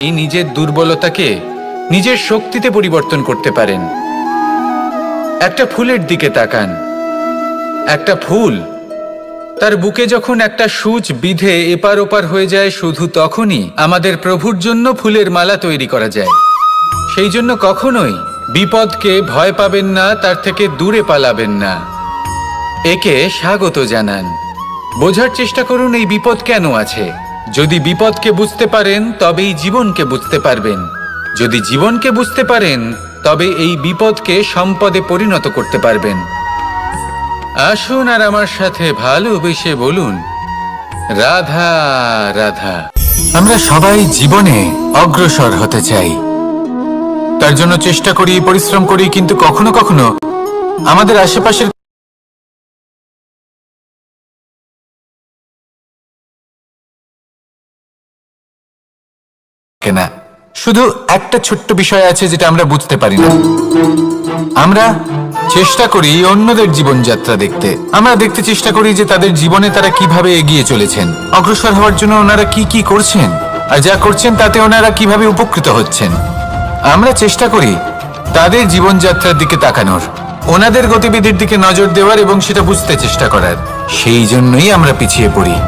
নিজের দুর্বলতাকে নিজের শক্তিতে পরিবর্তন করতে পারেন। একটা ফুলের দিকে তাকান। একটা ফুল তার বুকে যখন একটা সূচ বিঁধে এপার ওপার হয়ে যায়, শুধু তখনই আমাদের প্রভুর জন্য ফুলের মালা তৈরি করা যায়। সেই জন্য কখনোই বিপদকে ভয় পাবেন না, তার থেকে দূরে পালাবেন না, একে স্বাগত জানান। বোঝার চেষ্টা করুন এই বিপদ কেন আছে। যদি বিপদকে বুঝতে পারেন তবেই জীবনকে বুঝতে পারবেন। যদি জীবনকে বুঝতে পারেন তবে এই বিপদকে সম্পদে পরিণত করতে পারবেন। আসুন আর আমার সাথে ভালোবেসে বলুন, রাধা রাধা। আমরা সবাই জীবনে অগ্রসর হতে চাই, তার জন্য চেষ্টা করি, পরিশ্রম করি, কিন্তু কখনো কখনো আমাদের আশেপাশের না, শুধু একটা ছোট্ট বিষয় আছে যেটা আমরা বুঝতে পারি না। আমরা চেষ্টা করি অন্যদের জীবনযাত্রা দেখতে। আমরা দেখতে চেষ্টা করি যে তাদের জীবনে তারা কিভাবে এগিয়ে চলেছেন, অগ্রসর হওয়ার জন্য ওনারা কি কি করছেন, আর যা করছেন তাতে ওনারা কিভাবে উপকৃত হচ্ছেন। আমরা চেষ্টা করি তাদের জীবনযাত্রার দিকে তাকানোর, ওনাদের গতিবিধির দিকে নজর দেওয়ার এবং সেটা বুঝতে চেষ্টা করার। সেই জন্যই আমরা পিছিয়ে পড়ি।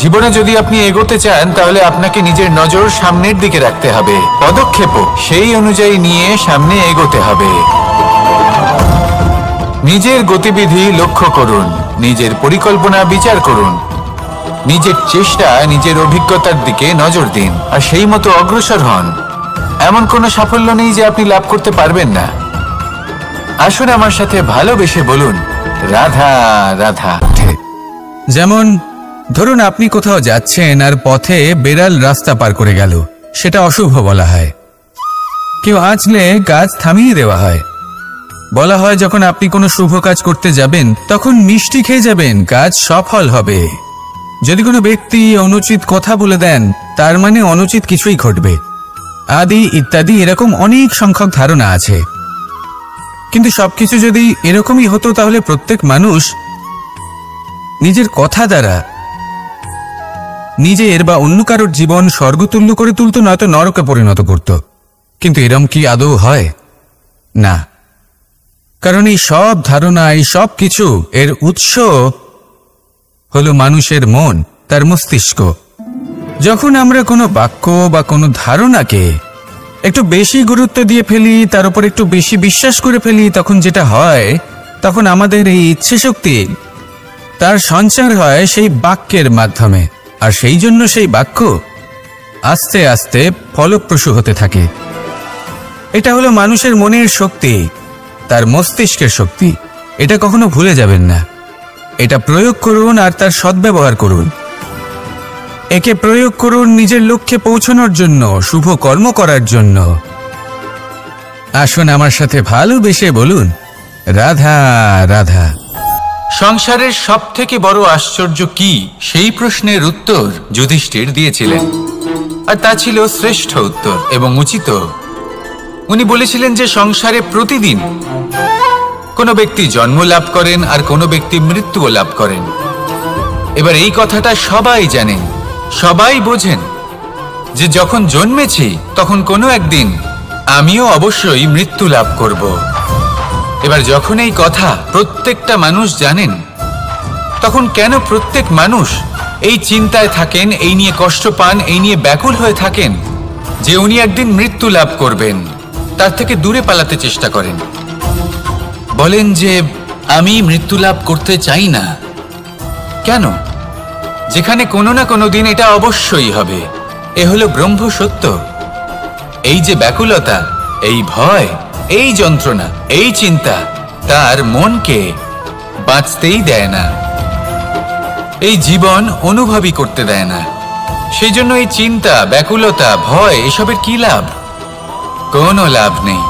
জীবনে যদি আপনি এগোতে চান তাহলে আপনাকে নিজের নজর সামনের দিকে রাখতে হবে, পদক্ষেপও সেই অনুযায়ী নিয়ে সামনে এগোতে হবে। নিজের গতিবিধি লক্ষ্য করুন, নিজের পরিকল্পনা বিচার করুন, নিজের চেষ্টা, নিজের অভিজ্ঞতার দিকে নজর দিন, আর সেই মতো অগ্রসর হন। এমন কোনো সাফল্য নেই যে আপনি লাভ করতে পারবেন না। আসুন আমার সাথে ভালোবেসে বলুন, রাধা রাধা। যেমন ধরুন আপনি কোথাও যাচ্ছেন আর পথে বেড়াল রাস্তা পার করে গেল, সেটা অশুভ বলা হয়। কেউ আঁচলে কাজ থামিয়ে দেওয়া হয়। বলা হয় যখন আপনি কোনো শুভ কাজ করতে যাবেন তখন মিষ্টি খেয়ে যাবেন, কাজ সফল হবে। যদি কোনো ব্যক্তি অনুচিত কথা বলে দেন তার মানে অনুচিত কিছুই ঘটবে, আদি ইত্যাদি। এরকম অনেক সংখ্যক ধারণা আছে। কিন্তু সবকিছু যদি এরকমই হতো তাহলে প্রত্যেক মানুষ নিজের কথা দ্বারা নিজের বা অন্য কারোর জীবন স্বর্গতুল্য করে তুলতো, নয়তো নরকে পরিণত করত। কিন্তু এরম কি আদৌ হয়? না। কারণ এই সব ধারণা, এই সব কিছু এর উৎস হলো মানুষের মন, তার মস্তিষ্ক। যখন আমরা কোনো বাক্য বা কোনো ধারণাকে একটু বেশি গুরুত্ব দিয়ে ফেলি, তার উপর একটু বেশি বিশ্বাস করে ফেলি, তখন যেটা হয়, তখন আমাদের এই ইচ্ছে শক্তি তার সঞ্চার হয় সেই বাক্যের মাধ্যমে। আর সেই জন্য সেই বাক্য আস্তে আস্তে ফলপ্রসূ হতে থাকে। এটা হলো মানুষের মনের শক্তি, তার মস্তিষ্কের শক্তি। এটা কখনো ভুলে যাবেন না। এটা প্রয়োগ করুন আর তার সদ্ব্যবহার করুন। একে প্রয়োগ করুন নিজের লক্ষ্যে পৌঁছানোর জন্য, শুভ কর্ম করার জন্য। আসুন আমার সাথে ভালোবেসে বলুন, রাধা রাধা। সংসারের সবথেকে বড় আশ্চর্য কি, সেই প্রশ্নের উত্তর যুধিষ্ঠির দিয়েছিলেন, আর তা ছিল শ্রেষ্ঠ উত্তর এবং উচিত। উনি বলেছিলেন যে সংসারে প্রতিদিন কোনো ব্যক্তি জন্ম লাভ করেন আর কোনো ব্যক্তি মৃত্যুও লাভ করেন। এবার এই কথাটা সবাই জানেন, সবাই বোঝেন যে যখন জন্মেছি তখন কোনো একদিন আমিও অবশ্যই মৃত্যু লাভ করব। এবার যখন এই কথা প্রত্যেকটা মানুষ জানেন, তখন কেন প্রত্যেক মানুষ এই চিন্তায় থাকেন, এই নিয়ে কষ্ট পান, এই নিয়ে ব্যাকুল হয়ে থাকেন যে উনি একদিন মৃত্যু লাভ করবেন, তার থেকে দূরে পালাতে চেষ্টা করেন। বলেন যে আমি মৃত্যু লাভ করতে চাই না। কেন? যেখানে কোনো না কোনো দিন এটা অবশ্যই হবে। এ হলো ব্রহ্ম সত্য। এই যে ব্যাকুলতা, এই ভয়, এই যন্ত্রণা, এই চিন্তা তার মনকে বাঁচতেই দেয় না, এই জীবন অনুভবই করতে দেয় না। সেই জন্য এই চিন্তা, ব্যাকুলতা, ভয়, এসবের কি লাভ? কোনো লাভ নেই।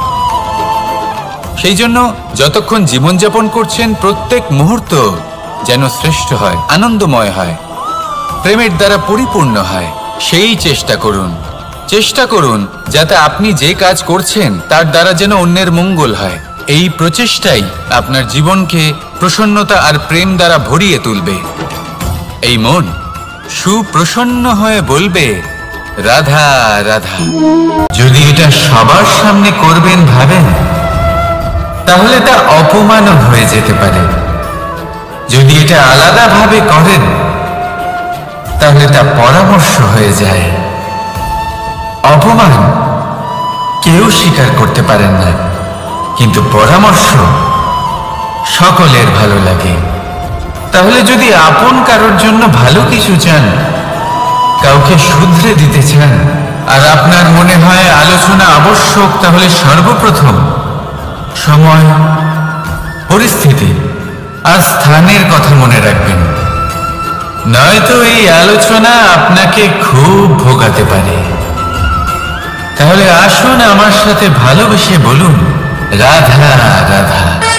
সেই জন্য যতক্ষণ জীবনযাপন করছেন প্রত্যেক মুহূর্ত যেন শ্রেষ্ঠ হয়, আনন্দময় হয়, প্রেমের দ্বারা পরিপূর্ণ হয়, সেই চেষ্টা করুন। চেষ্টা করুন যাতে আপনি যে কাজ করছেন তার দ্বারা যেন অন্যের মঙ্গল হয়। এই প্রচেষ্টাই আপনার জীবনকে প্রসন্নতা আর প্রেম দ্বারা ভরিয়ে তুলবে। এই মন সুপ্রসন্ন হয়ে বলবে, রাধা রাধা। যদি এটা সবার সামনে করবেন ভাবেন, তাহলে তা অপমানও হয়ে যেতে পারে। যদি এটা আলাদাভাবে করেন, তাহলে তা পরামর্শ হয়ে যায়। অপমান কেউ স্বীকার করতে পারেন না, কিন্তু পরামর্শ সকলের ভালো লাগে। তাহলে যদি আপন কারোর জন্য ভালো কিছু চান, কাউকে শুধরে দিতে চান, আর আপনার মনে হয় আলোচনা আবশ্যক, তাহলে সর্বপ্রথম সময়, পরিস্থিতি আর স্থানের কথা মনে রাখবেন। নয়তো এই আলোচনা আপনাকে খুব ভোগাতে পারে। তাহলে আসুন আমার সাথে ভালোবেসে বলুন, রাধা রাধা।